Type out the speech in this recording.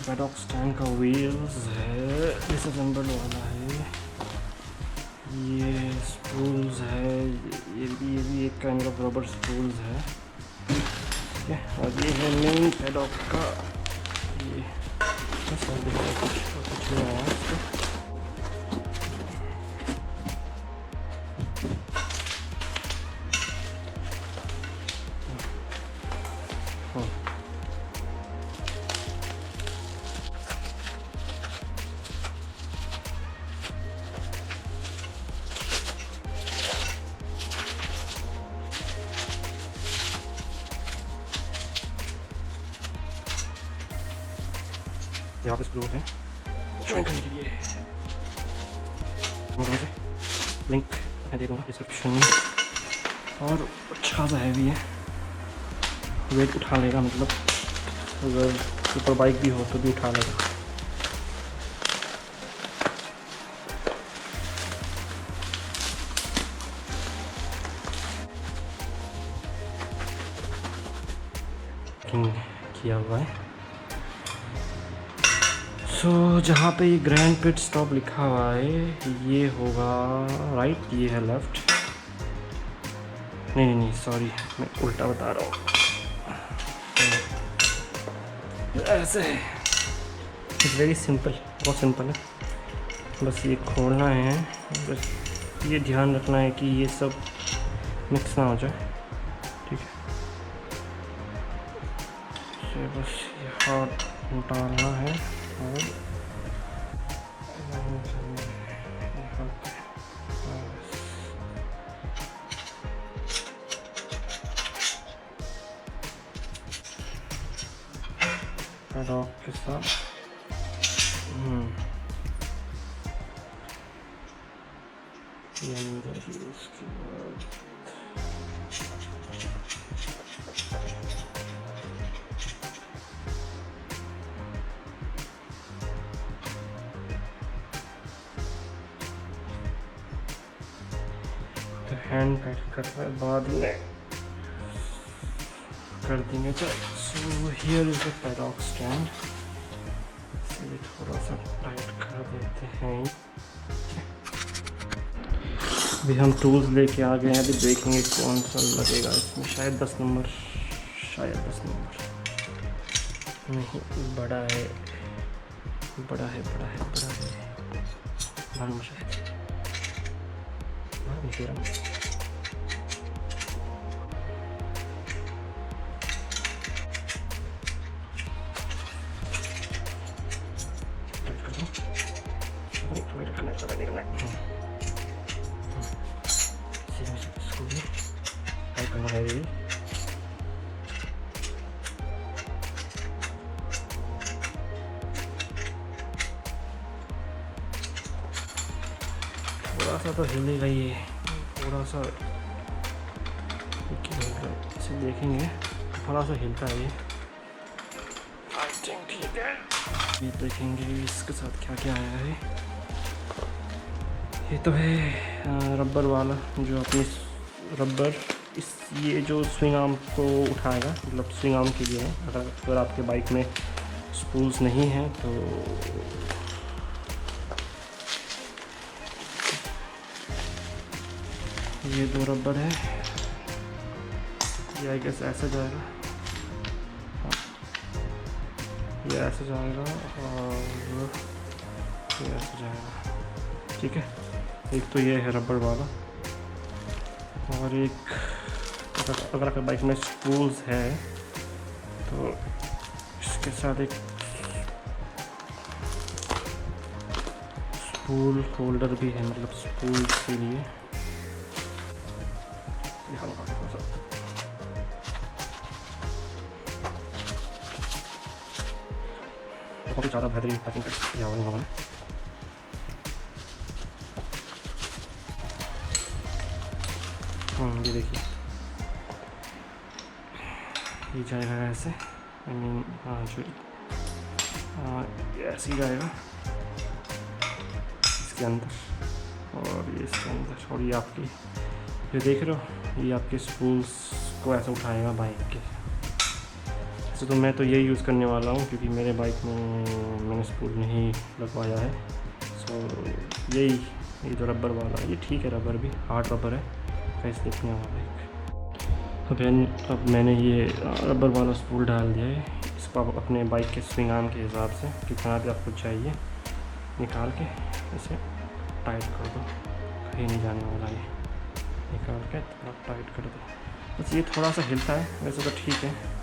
Paddock stand का wheels है, disassemble वाला है। ये स्पूल्स है, ये भी एक काइंड ऑफ रबर स्पूल्स है, ठीक है। और ये है मेन पैडॉक का, ये बस और दिख रहा है, कुछ नहीं आया इसको। यहाँ पे स्क्रू है ज्वाइन करने के लिए, लिंक मैं दे दूँगा डिस्क्रिप्शन में। और अच्छा सा हैवी है, वेट उठा लेगा, मतलब अगर सुपर बाइक भी हो तो भी उठा लेगा। किया हुआ है। सो जहाँ पे ये ग्रैंड पिट स्टॉप लिखा हुआ है ये होगा राइट, ये है लेफ्ट। नहीं सॉरी, मैं उल्टा बता रहा हूँ। ऐसे इट्स वेरी सिंपल, बहुत सिंपल है। बस ये खोलना है, बस ये ध्यान रखना है कि ये सब मिक्स ना हो जाए, ठीक है। इसे बस यहाँ डालना है और पैडॉक के साथ ये अंदर ही, उसके बाद हैंड टाइट कर रहा है, बाद में कर देंगे। So here is the paddock stand, इसे थोड़ा सा टाइट कर देते हैं। अभी हम टूल्स लेके आ गए हैं, अभी देखेंगे कौन सा लगेगा इसमें। शायद 10 नंबर, शायद 10 नंबर नहीं, बड़ा है, बड़ा है, बड़ा है, बड़ा है, शायद 13। थोड़ा सा तो हिलेगा ये, थोड़ा सा इसे देखेंगे, थोड़ा सा हिलता है ये, आई थिंक ठीक है। ये देखेंगे इसके साथ क्या क्या आया है। ये तो है रबर वाला, जो अपनी रबर इस ये जो स्विंग आर्म को उठाएगा, मतलब स्विंग आर्म के लिए है। अगर आपके बाइक में स्पूल्स नहीं हैं तो ये 2 रबर है, ये आई गेस ऐसा जाएगा, ये ऐसे जाएगा और ये ऐसे जाएगा, ठीक है। एक तो ये है रबर वाला, और एक अगर आपके बाइक में स्पूल्स है तो इसके साथ एक स्पूल होल्डर भी है, मतलब स्पूल्स के लिए। बहुत ज़्यादा बेहतरीन पैकिंग किया हुआ है उन्होंने। ये देखिए, ये जाएगा ऐसे, आई मीन जो ये ऐसे ही जाएगा इसके अंदर, और ये इसके अंदर, और ये आपकी जो देख रहे हो, ये आपके स्पूल्स को ऐसे उठाएगा बाइक के, वैसे तो मैं तो यही यूज़ करने वाला हूँ क्योंकि मेरे बाइक में मैंने स्पूल नहीं लगवाया है। सो ये जो रबर वाला ये ठीक है, रबर भी हार्ड रबर है, कहीं स्लिप नहीं होगा बाइक। अब मैंने ये रबर वाला स्पूल डाल दिया है। इसको आप अपने बाइक के स्विंग आर्म के हिसाब से कितना भी आपको चाहिए निकाल के इसे टाइट कर दो, कहीं नहीं जाने वाला ये। निकाल के थोड़ा टाइट कर दो, बस ये थोड़ा सा हिलता है, वैसे तो ठीक है।